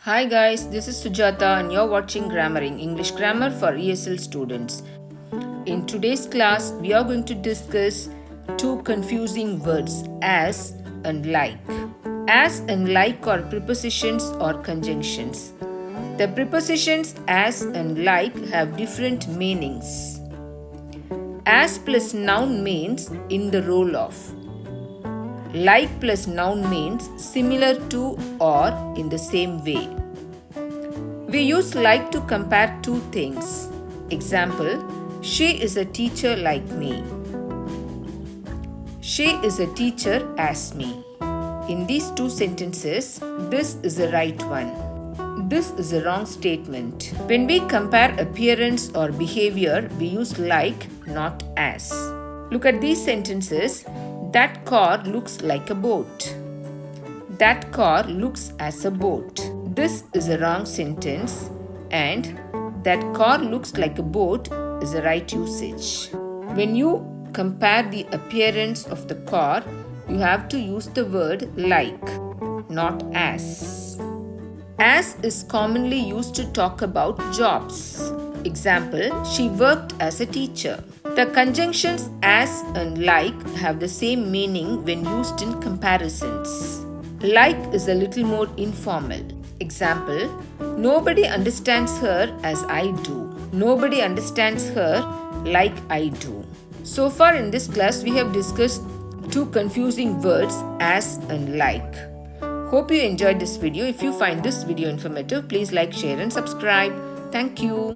Hi guys, this is Sujata and you're watching Grammaring, English Grammar for ESL students. In today's class, we are going to discuss two confusing words as and like. As and like are prepositions or conjunctions. The prepositions as and like have different meanings. As plus noun means in the role of. Like plus noun means similar to or in the same way. We use like to compare two things. Example, she is a teacher like me. She is a teacher as me. In these two sentences, this is the right one. This is a wrong statement. When we compare appearance or behavior, we use like, not as. Look at these sentences. That car looks like a boat. That car looks as a boat. This is a wrong sentence and that car looks like a boat is a right usage. When you compare the appearance of the car, you have to use the word like, not as. As is commonly used to talk about jobs. Example, she worked as a teacher. The conjunctions as and like have the same meaning when used in comparisons. Like is a little more informal. Example, nobody understands her as I do. Nobody understands her like I do. So far in this class, we have discussed two confusing words as and like. Hope you enjoyed this video. If you find this video informative, please like, share and subscribe. Thank you.